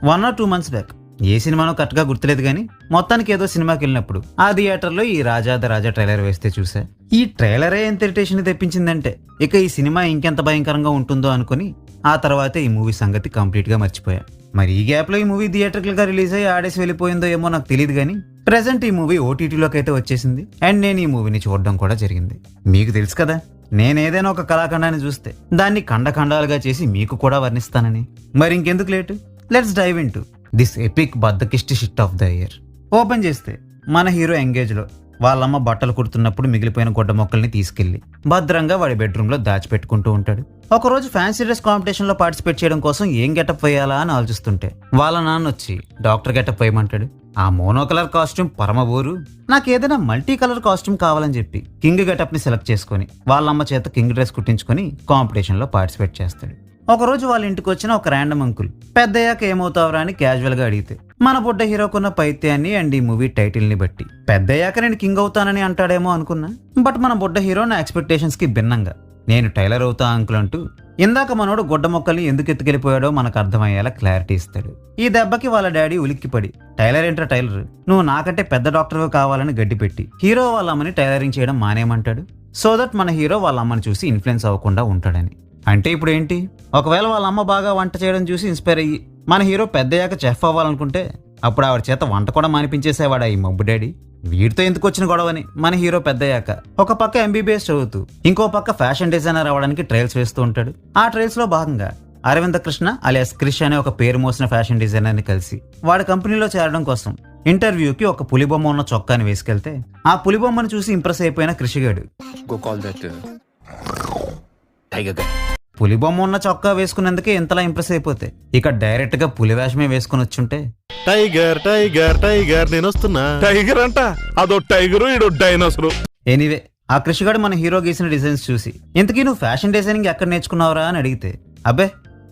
1 or 2 months back. ఏ సినిమానో కరెక్ట్గా గుర్తులేదు కానీ మొత్తానికి ఏదో సినిమాకి వెళ్ళినప్పుడు ఆ థియేటర్లో ఈ రాజా ద రాజా ట్రైలర్ వేస్తే చూసా. ఈ ట్రైలరే ఎంత ఇరిటేషన్ తెప్పించిందంటే ఇక ఈ సినిమా ఇంకెంత భయంకరంగా ఉంటుందో అనుకుని ఆ తర్వాతే ఈ మూవీ సంగతి కంప్లీట్గా మర్చిపోయా. మరి ఈ గ్యాప్లో ఈ మూవీ థియేటర్గా రిలీజ్ అయ్యి ఆడేసి వెళ్ళిపోయిందో ఏమో నాకు తెలియదు కానీ ప్రెసెంట్ ఈ మూవీ ఓటీటీలోకి అయితే వచ్చేసింది. అండ్ నేను ఈ మూవీని చూడడం కూడా జరిగింది. మీకు తెలుసు కదా, నేను ఏదైనా ఒక కళాఖండాన్ని చూస్తే దాన్ని ఖండఖండాలుగా చేసి మీకు కూడా వర్ణిస్తానని. మరి ఇంకెందుకు late, let's dive into this epic బద్దకిస్ట్ shit of the year. Open చేస్తే మన హీరో ఎంగేజ్లో వాళ్ళమ్మ బట్టలు కుడుతున్నప్పుడు మిగిలిపోయిన గుడ్డ మొక్కల్ని తీసుకెళ్లి భద్రంగా వాడి బెడ్రూమ్లో దాచిపెట్టుకుంటూ ఉంటాడు. ఒకరోజు ఫ్యాన్సీ డ్రెస్ కాంపిటీషన్లో పార్టిసిపేట్ చేయడం కోసం ఏం గెటప్ వేయాలా అని ఆలోచిస్తుంటే వాళ్ళ నాన్న వచ్చి డాక్టర్ గెటప్ వేయమంటాడు. ఆ మోనో కలర్ కాస్ట్యూమ్ పరమ బోరు, నాకు ఏదైనా మల్టీ కలర్ కాస్ట్యూమ్ కావాలని చెప్పి కింగ్ గెటప్ ని సెలెక్ట్ చేసుకుని వాళ్ళమ్మ చేత కింగ్ డ్రెస్ కుట్టించుకుని కాంపిటీషన్లో పార్టిసిపేట్ చేస్తాడు. ఒకరోజు వాళ్ళ ఇంటికి వచ్చిన ఒక ర్యాండమ్ అంకుల్ పెద్దయ్యాక ఏమవుతావరా అని క్యాజువల్ గా అడిగితే మన బుడ్డ హీరోకున్న పైత్యాన్ని అండ్ ఈ మూవీ టైటిల్ ని బట్టి పెద్దయ్యాక నేను కింగ్ అవుతానని అంటాడేమో అనుకున్నా. బట్ మన బుడ్డ హీరో నా ఎక్స్పెక్టేషన్స్ కి భిన్నంగా నేను టైలర్ అవుతా అంకుల్ అంటూ ఇందాక మనోడు గుడ్డ మొక్కల్ని ఎందుకు ఎత్తుకెళ్ళిపోయాడో మనకు అర్థమయ్యేలా క్లారిటీ ఇస్తాడు. ఈ దెబ్బకి వాళ్ళ డాడీ ఉలిక్కిపడి టైలర్ ఏంట్రా టైలర్, నువ్వు నాకంటే పెద్ద డాక్టర్ కావాలని గడ్డిపెట్టి హీరో వాళ్ళ అమ్మని టైలరింగ్ చేయడం మానేయమంటాడు. సో దట్ మన హీరో వాళ్ళ అమ్మని చూసి ఇన్ఫ్లుయెన్స్ అవ్వకుండా ఉంటాడని. అంటే ఇప్పుడు ఏంటి, ఒకవేళ వాళ్ళ అమ్మ బాగా వంట చేయడం చూసి ఇన్స్పైర్ అయ్యి మన హీరో పెద్దయ్యాక చెఫ్ అవ్వాలనుకుంటే అప్పుడు ఆవిడ చేత వంట కూడా మానిపించేసేవాడా ఈ మబ్బు డాడీ. వీడితో ఎందుకు వచ్చిన గొడవని మన హీరో పెద్దయ్యాక ఒక పక్క ఎంబీబీఎస్ చదువుతూ ఇంకో పక్క ఫ్యాషన్ డిజైనర్ అవ్వడానికి ట్రయల్స్ వేస్తూ ఉంటాడు. ఆ ట్రయల్స్ లో భాగంగా అరవింద కృష్ణ అలియాస్ క్రిష్ అనే ఒక పేరు మోసిన ఫ్యాషన్ డిజైనర్ ని కలిసి వాడి కంపెనీలో చేరడం కోసం ఇంటర్వ్యూకి ఒక పులిబొమ్మ ఉన్న చొక్కాని వేసుకెళ్తే ఆ పులిబొమ్మను చూసి ఇంప్రెస్ అయిపోయిన కృషిగాడు పులిబొమ్మ ఉన్న చొక్కా వేసుకున్నందుకే ఇంతలా ఇంప్రెస్ అయిపోతే ఇక డైరెక్ట్ గా పులి వేషమే వేసుకుని వచ్చుంటే టైగర్ టైగర్ టైగర్ నేను వస్తున్నా టైగర్ అంట, అదో టైగరు ఇదో డైనోసరు. ఎనీవే ఆ కృషిగాడు మన హీరో గీసిన డిజైన్స్ చూసి ఇంతకీ నువ్వు ఫ్యాషన్ డిజైనింగ్ ఎక్కడ నేర్చుకున్నావురా అని అడిగితే అబ్బే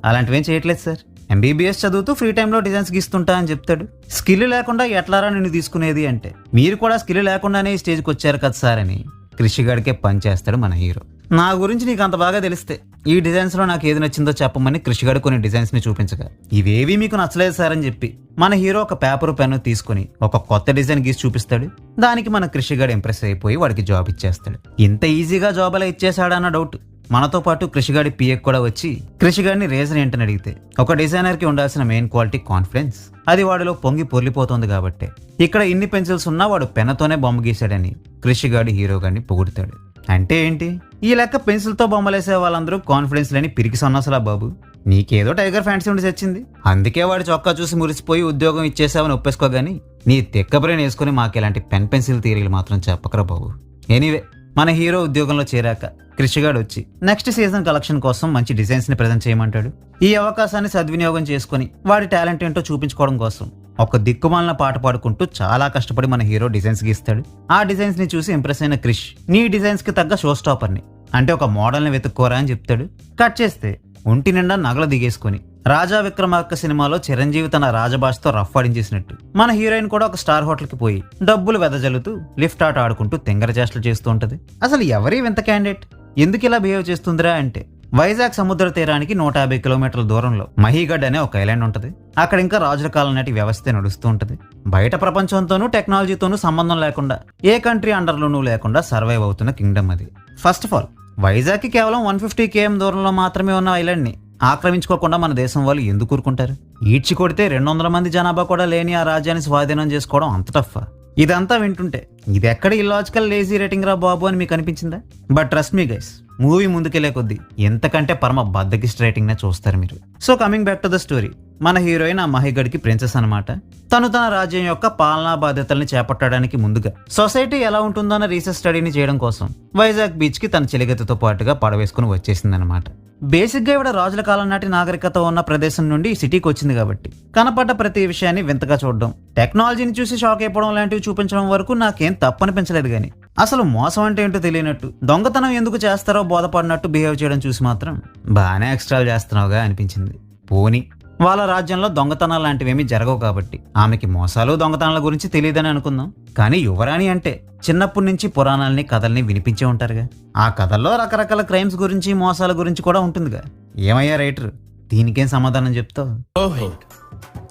అలాంటివేం చేయట్లేదు సార్, ఎంబీబీఎస్ చదువుతూ ఫ్రీ టైంలో డిజైన్స్ గీస్తుంటా అని చెప్తాడు. స్కిల్ లేకుండా ఎట్లారా నిన్ను తీసుకునేది అంటే మీరు కూడా స్కిల్ లేకుండానే ఈ స్టేజ్కి వచ్చారు కదా సార్ అని కృషిగాడికే పని చేస్తాడు మన హీరో. నా గురించి నీకు అంత బాగా తెలిస్తే ఈ డిజైన్స్ లో నాకు ఏది నచ్చిందో చెప్పమని కృషిగాడు కొన్ని డిజైన్స్ ని చూపించగా ఇవేవి మీకు నచ్చలేదు సార్ అని చెప్పి మన హీరో ఒక పేపర్ పెన్ను తీసుకుని ఒక కొత్త డిజైన్ గీసి చూపిస్తాడు. దానికి మన కృషిగాడు ఇంప్రెస్ అయిపోయి వాడికి జాబ్ ఇచ్చేస్తాడు. ఇంత ఈజీగా జాబ్ అలా ఇచ్చేసాడన్న డౌట్ మనతో పాటు కృషిగాడి పిఎక్ కూడా వచ్చి కృషిగాడిని రీజన్ ఏంటని అడిగితే ఒక డిజైనర్ కి ఉండాల్సిన మెయిన్ క్వాలిటీ కాన్ఫిడెన్స్, అది వాడిలో పొంగి పొర్లిపోతుంది కాబట్టి ఇక్కడ ఇన్ని పెన్సిల్స్ ఉన్నా వాడు పెన్నుతోనే బొమ్మ గీశాడని కృషిగాడి హీరో గారిని పొగుడుతాడు. అంటే ఏంటి, ఈ లెక్క పెన్సిల్తో బొమ్మలేసే వాళ్ళందరూ కాన్ఫిడెన్స్ లేని పిరికి సన్నాసులా బాబు. నీకేదో టైగర్ ఫ్యాన్సీ ఉండి చచ్చింది, అందుకే వాడి చొక్కా చూసి మురిసిపోయి ఉద్యోగం ఇచ్చేసావని ఒప్పేసుకోగాని నీ తెక్క బ్రెయిన్ వేసుకుని మాకు ఇలాంటి పెన్సిల్ థియరీలు మాత్రం చెప్పకరా బాబు. ఎనీవే మన హీరో ఉద్యోగంలో చేరాక కృషిగాడు వచ్చి నెక్స్ట్ సీజన్ కలెక్షన్ కోసం మంచి డిజైన్స్ ని ప్రజెంట్ చేయమంటాడు. ఈ అవకాశాన్ని సద్వినియోగం చేసుకుని వాడి టాలెంట్ ఏంటో చూపించుకోవడం కోసం ఒక దిక్కుమాలిన పాట పాడుకుంటూ చాలా కష్టపడి మన హీరో డిజైన్స్ గీస్తాడు. ఆ డిజైన్స్ ని చూసి ఇంప్రెస్ అయిన క్రిష్ నీ డిజైన్స్ కి తగ్గ షో స్టాపర్ ని అంటే ఒక మోడల్ ని వెతుక్కోరా అని చెప్తాడు. కట్ చేస్తే ఒంటి నిండా నగలు దిగేసుకుని రాజా విక్రమార్క సినిమాలో చిరంజీవి తన రాజభాషతో రఫ్ ఆడించేసినట్టు మన హీరోయిన్ కూడా ఒక స్టార్ హోటల్ కి పోయి డబ్బులు వెదజల్లుతూ లిఫ్ట్ ఆట ఆడుకుంటూ తెంగర చేష్టలు చేస్తూ ఉంటది. అసలు ఎవరి వింత క్యాండిడేట్ ఎందుకు ఇలా బిహేవ్ చేస్తుందిరా అంటే వైజాగ్ సముద్ర తీరానికి 150 కిలోమీటర్ల దూరంలో మహీగఢ్ అనే ఒక ఐలాండ్ ఉంటది. అక్కడ ఇంకా రాజుల కాలం నాటి వ్యవస్థ నడుస్తూ ఉంటది. బయట ప్రపంచంతోనూ టెక్నాలజీతోనూ సంబంధం లేకుండా ఏ కంట్రీ అండర్లోనూ లేకుండా సర్వైవ్ అవుతున్న కింగ్డమ్ అది. ఫస్ట్ ఆఫ్ ఆల్ వైజాగ్ కి కేవలం 150 km దూరంలో మాత్రమే ఉన్న ఐలాండ్ ని ఆక్రమించుకోకుండా మన దేశం వాళ్ళు ఎందుకు ఊరుకుంటారు? ఈడ్చి కొడితే 200 మంది జనాభా కూడా లేని ఆ రాజ్యాన్ని స్వాధీనం చేసుకోవడం అంత టఫ్. ఇదంతా వింటుంటే ఇది ఎక్కడ ఇల్లాజికల్ లేజీ రేటింగ్ రా బాబు అని మీకు అనిపించిందా? But trust me guys, movie ముందుకెళ్లే కొద్దీ ఎంతకంటే పరమ బద్దకిస్ట్ రేటింగ్ నే చూస్తారు మీరు. So coming back to the story, మన హీరోయిన్ ఆ మహిగఢ్కి ప్రిన్సెస్ అనమాట. తను తన రాజ్యం యొక్క పాలనా బాధ్యతల్ని చేపట్టడానికి ముందుగా సొసైటీ ఎలా ఉంటుందో అన్న రీసెర్చ్ స్టడీని చేయడం కోసం వైజాగ్ బీచ్ కి తన చెలిగతితో పాటుగా పడవేసుకుని వచ్చేసిందనమాట. బేసిక్ గా ఇవిడ రాజుల కాలం నాటి నాగరికత ఉన్న ప్రదేశం నుండి సిటీకి వచ్చింది కాబట్టి కనపడ్డ ప్రతి విషయాన్ని వింతగా చూడడం, టెక్నాలజీని చూసి షాక్ అయిపోవడం లాంటివి చూపించడం వరకు నాకేం తప్పనిపించలేదు. గానీ అసలు మోసం అంటే ఏంటో తెలియనట్టు దొంగతనం ఎందుకు చేస్తారో బోధపడినట్టు బిహేవ్ చేయడం చూసి మాత్రం బాగానే ఎక్స్ట్రా చేస్తున్నావుగా అనిపించింది. పోనీ వాళ్ళ రాజ్యంలో దొంగతనాలు లాంటివేమీ జరగవు కాబట్టి ఆమెకి మోసాలు దొంగతనాల గురించి తెలియదని అనుకుందాం. కానీ యువరాణి అంటే చిన్నప్పటి నుంచి పురాణాలని కథల్ని వినిపించే ఉంటారుగా. ఆ కథల్లో రకరకాల క్రైమ్స్ గురించి మోసాల గురించి కూడా ఉంటుందిగా. ఏమయ్యా రైటర్, దీనికేం సమాధానం చెప్తావు?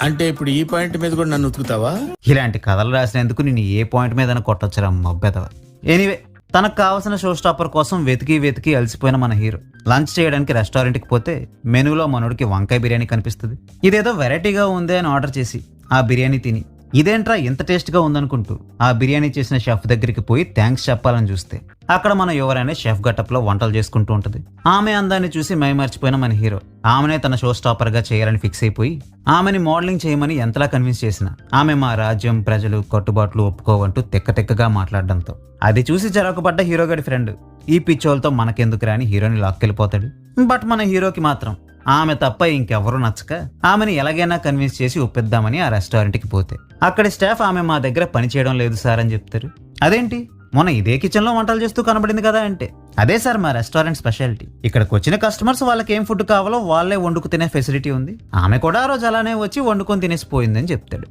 అంటే ఇప్పుడు ఈ పాయింట్ మీద కూడా నన్ను ఉతుకుతావా? ఇలాంటి కథలు రాసినందుకు నేను ఏ పాయింట్ మీద కొట్టొచ్చురా మబ్బెదవ. ఎనీవే, తనకు కావాల్సిన షో స్టాపర్ కోసం వెతికి అలసిపోయిన మన హీరో లంచ్ చేయడానికి రెస్టారెంట్కి పోతే మెనూలో మనోడికి వంకాయ బిర్యానీ కనిపిస్తుంది. ఇదేదో వెరైటీగా ఉంది అని ఆర్డర్ చేసి ఆ బిర్యానీ తిని ఇదేంట్రా ఇంత టేస్ట్గా ఉందనుకుంటూ ఆ బిర్యానీ చేసిన షెఫ్ దగ్గరికి పోయి థ్యాంక్స్ చెప్పాలని చూస్తే అక్కడ మన యువరానే షెఫ్ గటప్లో వంటలు చేసుకుంటూ ఉంటుంది. ఆమె అందాన్ని చూసి మైమర్చిపోయిన మన హీరో ఆమెనే తన షో స్టాపర్గా చేయాలని ఫిక్స్ అయిపోయి ఆమెని మోడలింగ్ చేయమని ఎంతలా కన్విన్స్ చేసినా ఆమె మా రాజ్యం ప్రజలు కట్టుబాట్లు ఒప్పుకోవంటూ తెక్కగా మాట్లాడడంతో అది చూసి చెరకుపడ్డ హీరోగడి ఫ్రెండ్ ఈ పిచ్చోలతో మనకెందుకు రాని హీరోని లాక్కెళ్ళిపోతాడు. బట్ మన హీరోకి మాత్రం ఆమె తప్ప ఇంకెవరూ నచ్చక ఆమెని ఎలాగైనా కన్విన్స్ చేసి ఒప్పిద్దామని ఆ రెస్టారెంట్కి పోతే అక్కడి స్టాఫ్ ఆమె మా దగ్గర పని చేయడం లేదు సార్ అని చెప్తారు. అదేంటి, మొన్న ఇదే కిచెన్లో వంటలు చేస్తూ కనబడింది కదా అంటే, అదే సార్ మా రెస్టారెంట్ స్పెషాలిటీ. ఇక్కడికి వచ్చిన కస్టమర్స్ వాళ్ళకి ఏం ఫుడ్ కావాలో వాళ్ళే వండుకు తినే ఫెసిలిటీ ఉంది. ఆమె కూడా ఆ రోజు అలానే వచ్చి వండుకొని తినేసిపోయిందని చెప్తాడు.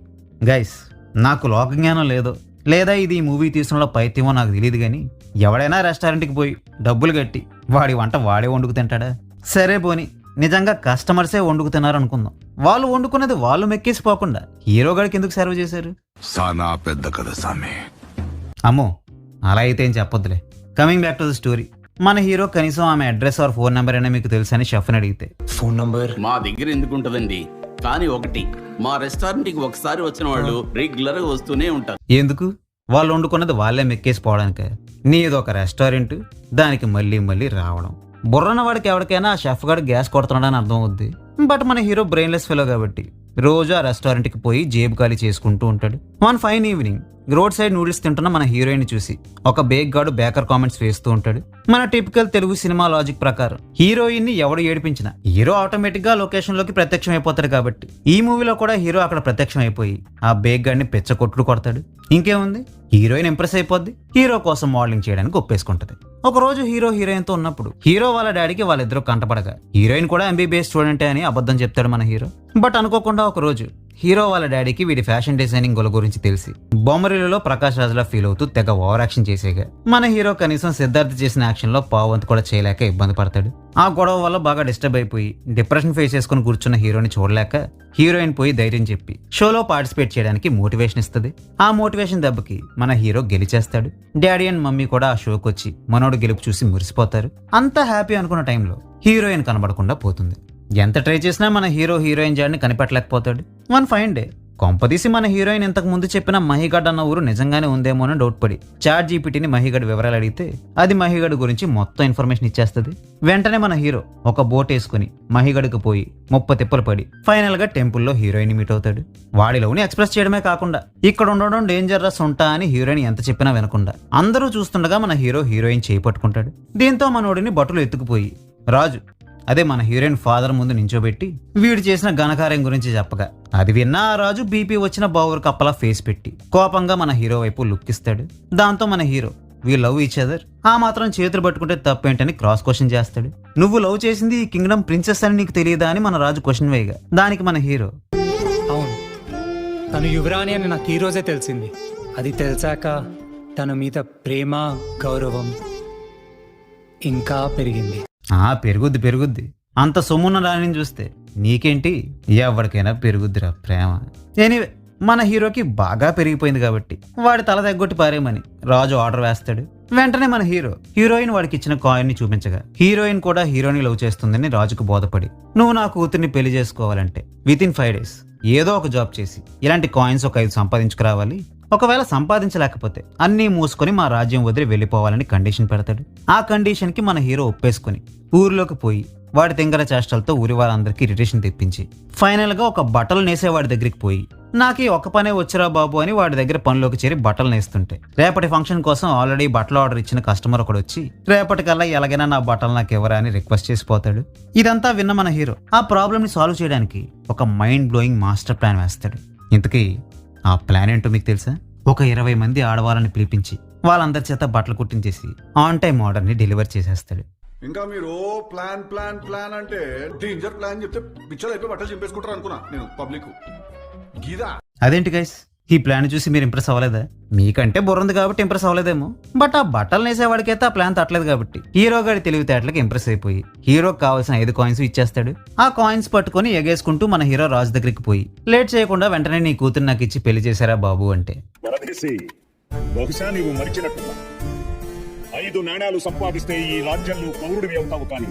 గైస్, నాకు లోక జ్ఞానం లేదో లేదా ఇది ఈ మూవీ తీసినలో పైత్యమో నాకు తెలియదు కానీ ఎవడైనా రెస్టారెంట్కి పోయి డబ్బులు కట్టి వాడి వంట వాడే వండుకు తింటాడా? సరే పోని నిజంగా కస్టమర్సే వండుకు తిన్నారు అనుకుందాం. వాళ్ళు వండుకునేది వాళ్ళు మెక్కేసిపోకుండా హీరో గడికి ఎందుకు సర్వ్ చేశారు? సానా పెద్ద కథ సామి. అమ్మో, అలా అయితే ఏం చెప్పొద్దులే. Coming back to the story, మన హీరో కనీసం ఆమె అడ్రస్ ఆర్ ఫోన్ నెంబర్ అయినా మీకు తెలుసని షెఫ్ని అడిగితే ఫోన్ నంబర్ మా దగ్గర ఎందుకుంటదండి, కానీ ఒకటి, మా రెస్టారెంట్కి ఒకసారి వచ్చిన వాళ్ళు రెగ్యులర్ గా వస్తూనే ఉంటారు. ఎందుకు? వాళ్ళు వండుకున్నది వాళ్ళే మెక్కేసిపోవడానికే. నీది ఒక రెస్టారెంట్, దానికి మళ్ళీ రావడం. బుర్రన్న వాడికి ఎవరికైనా ఆ షెఫ్ గారు గ్యాస్ కొడుతున్నాడని అర్థం అవుద్ది. బట్ మన హీరో బ్రెయిన్లెస్ ఫెలో కాబట్టి రోజు ఆ రెస్టారెంట్కి పోయి జేబు ఖాళీ చేసుకుంటూ ఉంటాడు. One fine evening road side noodles తింటున్న మన హీరోయిన్ చూసి ఒక బేక్ గాడు బేకర్ కామెంట్స్ వేస్తూ ఉంటాడు. మన టిపికల్ తెలుగు సినిమా లాజిక్ ప్రకారం హీరోయిన్ ని ఎవడు ఏడిపించినా హీరో ఆటోమేటిక్ గా లొకేషన్ లోకి ప్రత్యక్షం అయిపోతాడు. కాబట్టి ఈ మూవీలో కూడా హీరో అక్కడ ప్రత్యక్షం అయిపోయి ఆ బేక్ గాడిని పెచ్చ కొట్టుడు కొడతాడు. ఇంకేముంది, హీరోయిన్ ఇంప్రెస్ అయిపోద్ది, హీరో కోసం మోడలింగ్ చేయడానికి ఒప్పేసుకుంటది. ఒక రోజు హీరోయిన్ తో ఉన్నప్పుడు హీరో వాళ్ళ డాడీకి వాళ్ళిద్దరూ కంటపడగా హీరోయిన్ కూడా ఎంబీబీఎస్ స్టూడెంటే అని అబద్ధం చెప్తాడు మన హీరో. బట్ అనుకోకుండా ఒక రోజు హీరో వాళ్ళ డాడీకి వీడి ఫ్యాషన్ డిజైనింగ్ గోల గురించి తెలిసి బొమ్మరిలో ప్రకాష్ రాజ్లా ఫీల్ అవుతూ తెగ ఓవర్ యాక్షన్ చేసేగా మన హీరో కనీసం సిద్ధార్థ్ చేసిన యాక్షన్ లో పావంత్ కూడా చేయలేక ఇబ్బంది పడతాడు. ఆ గొడవ వల్ల బాగా డిస్టర్బ్ అయిపోయి డిప్రెషన్ ఫేస్ చేసుకుని కూర్చున్న హీరోని చూడలేక హీరోయిన్ పోయి ధైర్యం చెప్పి షోలో పార్టిసిపేట్ చేయడానికి మోటివేషన్ ఇస్తుంది. ఆ మోటివేషన్ దెబ్బకి మన హీరో గెలిచేస్తాడు. డాడీ అండ్ మమ్మీ కూడా ఆ షోకి వచ్చి మనోడు గెలుపు చూసి మురిసిపోతారు. అంతా హ్యాపీ అనుకున్న టైంలో హీరోయిన్ కనబడకుండా పోతుంది. ఎంత ట్రై చేసినా మన హీరోయిన్ జాడిని కనిపెట్టలేకపోతాడు. వన్ ఫైన్ డే కొంపదీసి మన హీరోయిన్ ఇంతకు ముందు చెప్పిన మహిగడ్ అన్న ఊరు నిజంగానే ఉందేమో అని డౌట్ పడి చాట్ జీపీటీని మహిగడ్ వివరాలు అడిగితే అది మహిగడ్ గురించి మొత్తం ఇన్ఫర్మేషన్ ఇచ్చేస్తుంది. వెంటనే మన హీరో ఒక బోట్ వేసుకుని మహిగడ్కి పోయి 30 తిప్పలు పడి ఫైనల్ గా టెంపుల్లో హీరోయిన్ మీట్ అవుతాడు. వాడి లవ్ని ఎక్స్ప్రెస్ చేయడమే కాకుండా ఇక్కడ ఉండడం డేంజర్ రస్ ఉంటా అని హీరోయిన్ ఎంత చెప్పినా వినకుండా అందరూ చూస్తుండగా మన హీరోయిన్ చేయి పట్టుకుంటాడు. దీంతో మనోడిని బట్టలు ఎత్తుకుపోయి రాజు, అదే మన హీరోయిన్ ఫాదర్ ముందు నించోబెట్టి వీడు చేసిన ఘనకార్యం గురించి చెప్పగా అది విన్న ఆ రాజు బీపీ వచ్చిన బావురు కప్పలా ఫేస్ పెట్టి కోపంగా మన హీరో వైపు లుక్ ఇస్తాడు. దాంతో మన hero we love each other, ఆ మాత్రం చేతులు పట్టుకుంటే తప్పేంటని క్రాస్ క్వశ్చన్ చేస్తాడు. నువ్వు లవ్ చేసింది ఈ కింగ్డమ్ ప్రిన్సెస్ అని నీకు తెలియదా అని మన రాజు క్వశ్చన్ వేయగా దానికి మన హీరో, అవును, తను యువరాణి అని నాకు ఈ రోజే తెలిసింది. అది తెలిసాక తన మీద ప్రేమ గౌరవం ఇంకా పెరిగింది. పెరుగుద్ది. అంత సొమ్మున్న రాణిని చూస్తే నీకేంటి, ఎవరికైనా పెరుగుద్దిరా ప్రేమ. ఎనీవే మన హీరోకి బాగా పెరిగిపోయింది కాబట్టి వాడి తల తగ్గొట్టి పారేమని రాజు ఆర్డర్ వేస్తాడు. వెంటనే మన హీరోయిన్ వాడికి ఇచ్చిన కాయిన్ ని చూపించగా హీరోయిన్ కూడా హీరోని లవ్ చేస్తుందని రాజుకు బోధపడి నువ్వు నా కూతుర్ని పెళ్లి చేసుకోవాలంటే వితిన్ 5 days ఏదో ఒక జాబ్ చేసి ఇలాంటి కాయిన్స్ ఒక 5 సంపాదించుకురావాలి. ఒకవేళ సంపాదించలేకపోతే అన్నీ మూసుకొని మా రాజ్యం వదిలి వెళ్ళిపోవాలని కండిషన్ పెడతాడు. ఆ కండిషన్ కి మన హీరో ఒప్పేసుకుని ఊరిలోకి పోయి వాడి తెంగర చేష్టలతో ఊరి వాళ్ళందరికీ ఇరిటేషన్ తెప్పించి ఫైనల్ గా ఒక బట్టలు నేసేవాడి దగ్గరికి పోయి నాకు ఈ ఒక్క పనే వచ్చిరా బాబు అని వాడి దగ్గర పనిలోకి చేరి బట్టలు నేస్తుంటే రేపటి ఫంక్షన్ కోసం ఆల్రెడీ బట్టలు ఆర్డర్ ఇచ్చిన కస్టమర్ ఒకడు వచ్చి రేపటికల్లా ఎలాగైనా నా బట్టలు నాకు ఎవరా అని రిక్వెస్ట్ చేసిపోతాడు. ఇదంతా విన్న మన హీరో ఆ ప్రాబ్లమ్ ని సాల్వ్ చేయడానికి ఒక మైండ్ బ్లోయింగ్ మాస్టర్ ప్లాన్ వేస్తాడు. ఇంతకీ ఆ ప్లాన్ ఏంటో మీకు తెలుసా? ఒక 20 మంది ఆడవాళ్ళని పిలిపించి వాళ్ళందరి చేత బట్టలు కుట్టించేసి ఆన్ టైం ఆర్డర్ ని డెలివర్ చేసేస్తాడు. ఇంకా మీరు ప్లాన్ అంటే డేంజర్ ప్లాన్ చెప్తే పిచ్చర్ అయిపోయి బట్టలు చింపేసుకుంటారు అనుకున్నా నేను పబ్లిక్ గీదా. అదేంటి గైస్, ఈ ప్లాన్ చూసి మీరు ఇంప్రెస్ అవ్వలేదా? మీకంటే బుర్ర ఉంది కాబట్టి ఇంప్రెస్ అవ్వలేదేమో, బట్ ఆ బట్టలు నేసేవాడికైతే ఆ ప్లాన్ తట్టలేదు కాబట్టి హీరో గారి తెలివితేటలకు ఇంప్రెస్ అయిపోయి హీరోకి కావాల్సిన 5 కాయిన్స్ ఇచ్చేస్తాడు. ఆ కాయిన్స్ పట్టుకొని ఎగేసుకుంటూ మన హీరో రాజు దగ్గరికి పోయి లేట్ చేయకుండా వెంటనే నీ కూతురు నాకు ఇచ్చి పెళ్లి చేశారా బాబు అంటే, వరదేశి, బహుశా నీవు మరిచినట్టున్నా 5 నాణ్యాలు సంపాదిస్తే ఈ రాజ్యంలో పౌరుడివి అవుతావు, కానీ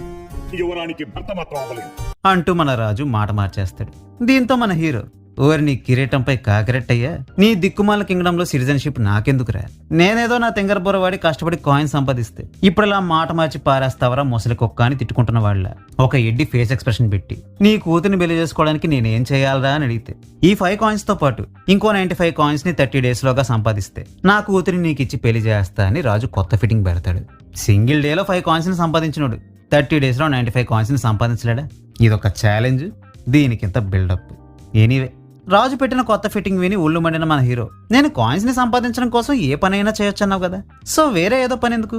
యువరానికి భర్త మాత్రం అవ్వలేదు అంటూ మన రాజు మాట మార్చేస్తాడు. దీంతో మన హీరో, ఓరి నీ కిరీటంపై కాకిరెట్టయ్యా, నీ దిక్కుమాల కింగ్డంలో సిటిజన్షిప్ నాకెందుకురా? నేనేదో నా తింగరబుర్ర వాడి కష్టపడి కాయిన్ సంపాదిస్తే ఇప్పుడు ఇలా మాట మార్చి పారేస్తావరా ముసలి కుక్క అని తిట్టుకుంటున్న వాళ్ళ ఒక ఎడ్డి ఫేస్ ఎక్స్ప్రెషన్ పెట్టి నీ కూతురిని పెళ్లి చేసుకోవడానికి నేనేం చేయాలరా అని అడిగితే, ఈ 5 కాయిన్స్ తో పాటు ఇంకో 95 కాయిన్స్ ని 30 days లోగా సంపాదిస్తే నా కూతురిని నీకు ఇచ్చి పెళ్లి చేస్తా అని రాజు కొత్త ఫిట్టింగ్ పెడతాడు. సింగిల్ డేలో 5 కాయిన్స్ ని సంపాదించినోడు 30 days లో 95 కాయిన్స్ ని సంపాదించలేడా? ఇదొక ఛాలెంజ్, దీనికింత బిల్డప్. ఎనీవే, రాజు పెట్టిన కొత్త ఫిట్టింగ్ విని ఒళ్ళు మండిన మన హీరో, నేను కాయిన్స్ ని సంపాదించడం కోసం ఏ పనైనా చేయొచ్చన్నావు కదా, సో వేరే ఏదో పని ఎందుకు?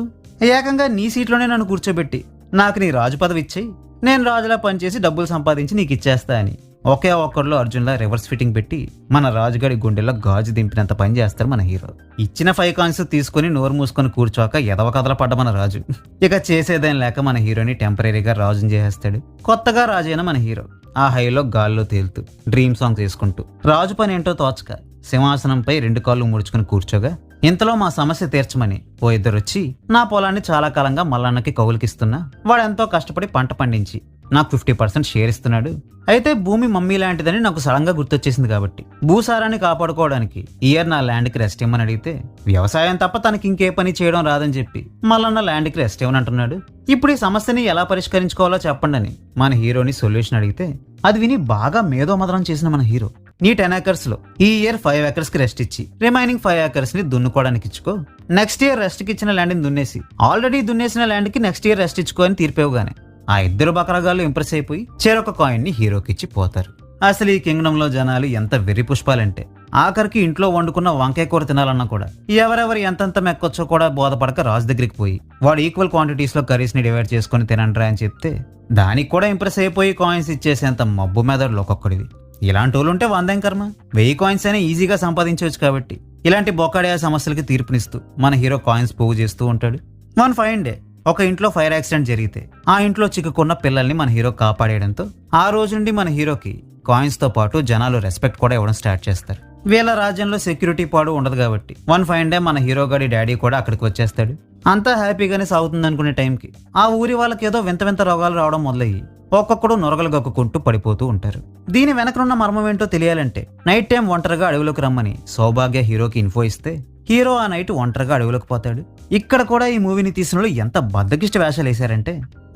ఏకంగా నీ సీట్లోనే నన్ను కూర్చోబెట్టి నాకు నీ రాజు పదవి ఇచ్చేయి, నేను రాజులా పనిచేసి డబ్బులు సంపాదించి నీకు ఇచ్చేస్తా అని ఒకే ఒక్కరిలో అర్జున్లా రివర్స్ ఫిట్టింగ్ పెట్టి మన రాజుగాడి గుండెల్లో గాజు దింపినంత పని చేస్తారు మన హీరో. ఇచ్చిన 5 కాయిన్స్ తీసుకుని నోరు మూసుకొని కూర్చోక ఎదవ కథల పడ్డ మన రాజు ఇక చేసేదేం లేక మన హీరోని టెంపరీగా రాజుని చేసేస్తాడు. కొత్తగా రాజైన మన హీరో ఆ హైలో గాల్లో తేలుతూ డ్రీమ్ సాంగ్ చేసుకుంటూ రాజు పని ఏంటో తోచక సింహాసనంపై 2 కాళ్ళు ముడుచుకుని కూర్చోగా, ఇంతలో మా సమస్య తీర్చమని ఓ ఇద్దరు వచ్చి నా పొలాన్ని చాలా కాలంగా మల్లన్నకి కౌలుకిస్తున్నా, వాడెంతో కష్టపడి పంట పండించి నాకు 50% షేర్ ఇస్తున్నాడు. అయితే భూమి మమ్మీ లాంటిదని నాకు సడన్ గా గుర్తొచ్చేసింది కాబట్టి భూసారాన్ని కాపాడుకోవడానికి ఇయర్ నా ల్యాండ్కి రెస్ట్ ఇమ్మని అడిగితే, వ్యవసాయం తప్ప తనకి ఇంకే పని చేయడం రాదని చెప్పి మల్లన్న ల్యాండ్కి రెస్ట్ ఇవ్వని అంటున్నాడు. ఇప్పుడు ఈ సమస్యని ఎలా పరిష్కరించుకోవాలో చెప్పండి అని మన హీరోని సొల్యూషన్ అడిగితే, అది విని బాగా మేధోమదనం చేసిన మన హీరో, నీ 10 acres లో ఈ ఇయర్ 5 acres కి రెస్ట్ ఇచ్చి రిమైనింగ్ 5 acres ని దున్నుకోవడానికి ఇచ్చుకో, నెక్స్ట్ ఇయర్ రెస్ట్ కి ఇచ్చిన ల్యాండ్ని దున్నేసి ఆల్రెడీ దున్నేసిన ల్యాండ్ కి నెక్స్ట్ ఇయర్ రెస్ట్ ఇచ్చుకో అని తీర్పేవుగానే ఆ ఇద్దరు బకరగాళ్ళు ఇంప్రెస్ అయిపోయి చెరొక కాయిన్ ని హీరోకి ఇచ్చి పోతారు. అసలు ఈ కింగ్డమ్ లో జనాలు ఎంత వెర్రి పుష్పాలంటే ఆఖరికి ఇంట్లో వండుకున్న వంకాయ కూర తినాలన్నా కూడా ఎవరెవరు ఎంతెంత మెక్కొచ్చో కూడా బోధపడక రాజు దగ్గరికి పోయి వాడు ఈక్వల్ క్వాంటిటీస్ లో కర్రీస్ ని డివైడ్ చేసుకుని తినండ్రా అని చెప్తే దానికి కూడా ఇంప్రెస్ అయిపోయి కాయిన్స్ ఇచ్చేసేంత మబ్బు మెదడులో ఒక్కొక్కడివి. ఇలాంటి వాళ్ళు ఉంటే 100 కర్మ, 1000 కాయిన్స్ అయినా ఈజీగా సంపాదించవచ్చు. కాబట్టి ఇలాంటి బొక్కడే సమస్యలకి తీర్పునిస్తూ మన హీరో కాయిన్స్ పోగు చేస్తూ ఉంటాడు. వన్ ఫైన్ డే ఒక ఇంట్లో ఫైర్ యాక్సిడెంట్ జరిగితే ఆ ఇంట్లో చిక్కుకున్న పిల్లల్ని మన హీరో కాపాడేయడంతో ఆ రోజు నుండి మన హీరోకి కాయిన్స్ తో పాటు జనాలు రెస్పెక్ట్ కూడా ఇవ్వడం స్టార్ట్ చేస్తారు. వీళ్ళ రాజ్యంలో సెక్యూరిటీ పాడు ఉండదు కాబట్టి వన్ ఫైన్ డే మన హీరో గాడి డాడీ కూడా అక్కడికి వచ్చేస్తాడు. అంతా హ్యాపీగానే సాగుతుంది అనుకునే టైంకి ఆ ఊరి వాళ్ళకి ఏదో వింత వింత రోగాలు రావడం మొదలయ్యి ఒక్కొక్కడు నొరగలు గక్కుకుంటూ పడిపోతూ ఉంటారు. దీని వెనకనున్న మర్మం ఏంటో తెలియాలంటే నైట్ టైం ఒంటరిగా అడవిలోకి రమ్మని సౌభాగ్య హీరోకి ఇన్ఫో ఇస్తే హీరో ఆ నైట్ ఒంటరిగా అడవిలోకి పోతాడు. ఇక్కడ కూడా ఈ మూవీని తీసిన వాళ్ళు ఎంత బద్దకిష్ట వేషాలు వేశారంటే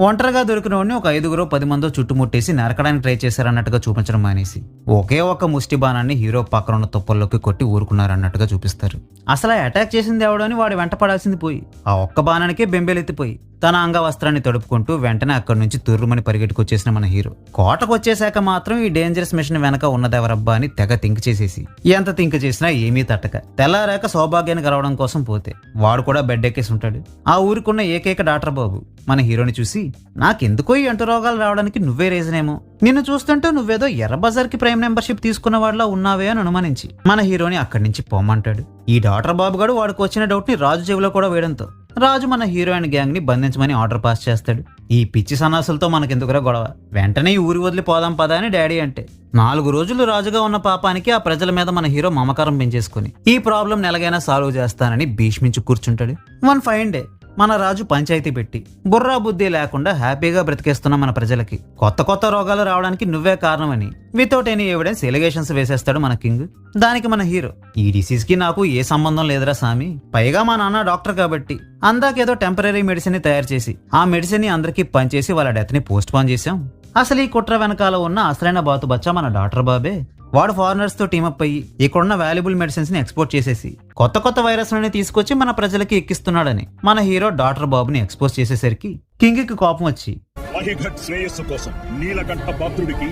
ఒంటరిగా దొరికిన వాడిని ఒక 5-10 మందో చుట్టుముట్టేసి నరకడానికి ట్రై చేశారన్నట్టుగా చూపించడం మానేసి ఒకే ఒక్క ముష్టి బాణాన్ని హీరో పక్కన ఉన్న తుప్పల్లోకి కొట్టి ఊరుకున్నారన్నట్టుగా చూపిస్తారు. అసలు అటాక్ చేసింది ఎవడని వాడు వెంట పడాల్సింది పోయి ఆ ఒక్క బాణానికే బెంబేలెత్తిపోయి తన అంగవస్త్రాన్ని తడుపుకుంటూ వెంటనే అక్కడి నుంచి తుర్రుమని పరిగెట్టుకొచ్చేసిన మన హీరో కోటకు వచ్చేశాక మాత్రం ఈ డేంజరస్ మిషన్ వెనక ఉన్నదెవరబ్బా అని తెగ థింక్ చేసేసి ఎంత థింక్ చేసినా ఏమీ తట్టక తెల్లారాక సౌభాగ్యాన్ని కలవడం కోసం పోతే వాడు కూడా బెడ్ ఎక్కేసి ఉంటాడు. ఆ ఊరికున్న ఏకైక డాక్టర్ బాబు మన హీరోని చూసి, నాకెందుకో ఈ అంటు రోగాలు రావడానికి నువ్వే రీజన్ ఏమో, నిన్ను చూస్తుంటే నువ్వేదో ఎర్ర బజార్ కి ప్రైమ్ మెంబర్షిప్ తీసుకున్న వాళ్ళ ఉన్నావే అని అనుమానించి మన హీరోని అక్కడి నుంచి పోమంటాడు. ఈ డాక్టర్ బాబు గారు వాడికి వచ్చిన డౌట్ ని రాజు చెవిలో కూడా వేయడంతో రాజు మన హీరోయిన్ గ్యాంగ్ ని బంధించమని ఆర్డర్ పాస్ చేస్తాడు. ఈ పిచ్చి సన్నాసులతో మనకెందుకురా గొడవ, వెంటనే ఈ ఊరి వదిలి పోదాం పదా అని డాడీ అంటే 4 రోజులు రాజుగా ఉన్న పాపానికి ఆ ప్రజల మీద మన హీరో మమకారం పెంచేసుకుని ఈ ప్రాబ్లం ఎలాగైనా సాల్వ్ చేస్తానని భీష్మించి కూర్చుంటాడు. వన్ ఫైన్ డే మన రాజు పంచాయతీ పెట్టి బుర్రా బుద్ధి లేకుండా హ్యాపీగా బ్రతికేస్తున్న మన ప్రజలకి కొత్త రోగాలు రావడానికి నువ్వే కారణమని వితౌట్ ఎనీ ఎవిడెన్స్ ఎలిగేషన్స్ వేసేస్తాడు మన కింగ్. దానికి మన హీరో, ఈ డిసీజ్ కి నాకు ఏ సంబంధం లేదురా సామి, పైగా మా నాన్న డాక్టర్ కాబట్టి అందాకేదో టెంపరీ మెడిసిన్ ని తయారు చేసి ఆ మెడిసిన్ ని అందరికీ పనిచేసి వాళ్ళ డెత్ ని పోస్ట్ పోన్ చేశాం. అసలు ఈ కుట్ర వెనకాల ఉన్న అసలైన బాతు బచ్చా మన డాక్టర్ బాబే. వాడు ఫారినర్స్ తో టీమప్ అయ్యి ఇక్కడున్న వాల్యుబుల్ మెడిసిన్స్ ని ఎక్స్పోర్ట్ చేసేసి కొత్త వైరస్లని తీసుకొచ్చి మన ప్రజలకి ఎక్కిస్తున్నాడని మన హీరో డాక్టర్ బాబుని ఎక్స్పోజ్ చేసేసరికి కింగ్ కి కోపం వచ్చి, మహిఘట్ శ్రేయస్సు కోసం నీలకంఠ పాత్రుడికి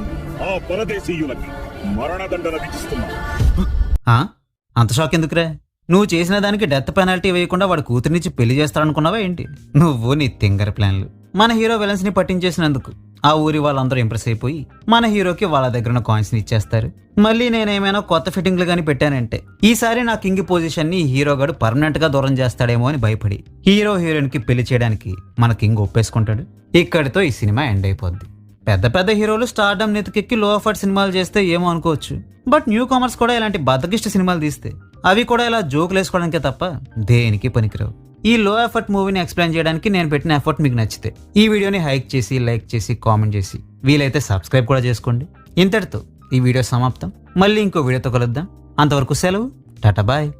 ఆ పరదేశీయులకి మరణదండన విధిస్తున్నాడు. అంత షాక్ ఎందుకురా, నువ్వు చేసిన దానికి డెత్ పెనాల్టీ వేయకుండా వాడు కూతురునిచ్చి పెళ్లి చేస్తాడనుకున్నావా ఏంటి నువ్వు నీ తింగర్ ప్లాన్లు. మన హీరో విలన్స్ ని పట్టించేసినందుకు ఆ ఊరి వాళ్ళందరూ ఇంప్రెస్ అయిపోయి మన హీరోకి వాళ్ళ దగ్గర ఉన్న కాయిన్స్ని ఇచ్చేస్తారు. మళ్ళీ నేనేమైనా కొత్త ఫిట్టింగ్లు కానీ పెట్టానంటే ఈసారి నా కింగ్ పొజిషన్ని హీరోగాడు పర్మనెంట్గా దూరం చేస్తాడేమో అని భయపడి హీరో హీరోయిన్కి పెళ్లి చేయడానికి మన కింగ్ ఒప్పేసుకుంటాడు. ఇక్కడితో ఈ సినిమా ఎండ్ అయిపోద్ది. పెద్ద పెద్ద హీరోలు స్టార్డమ్ నెతికెక్కి లో ఎఫర్ట్ సినిమాలు చేస్తే ఏమో అనుకోవచ్చు. బట్ న్యూ కామర్స్ కూడా ఇలాంటి బద్దకిష్ట సినిమాలు తీస్తే అవి కూడా ఇలా జోకులు వేసుకోవడానికే తప్ప దేనికి పనికిరావు. ఈ లో ఎఫర్ట్ మూవీని ఎక్స్ప్లెయిన్ చేయడానికి నేను పెట్టిన ఎఫర్ట్ మీకు నచ్చితే ఈ వీడియోని హైక్ చేసి, లైక్ చేసి, కామెంట్ చేసి, వీలైతే సబ్స్క్రైబ్ కూడా చేసుకోండి. ఇంతటితో ఈ వీడియో సమాప్తం. మళ్ళీ ఇంకో వీడియోతో కలుద్దాం. అంతవరకు సెలవు. టాటా బాయ్.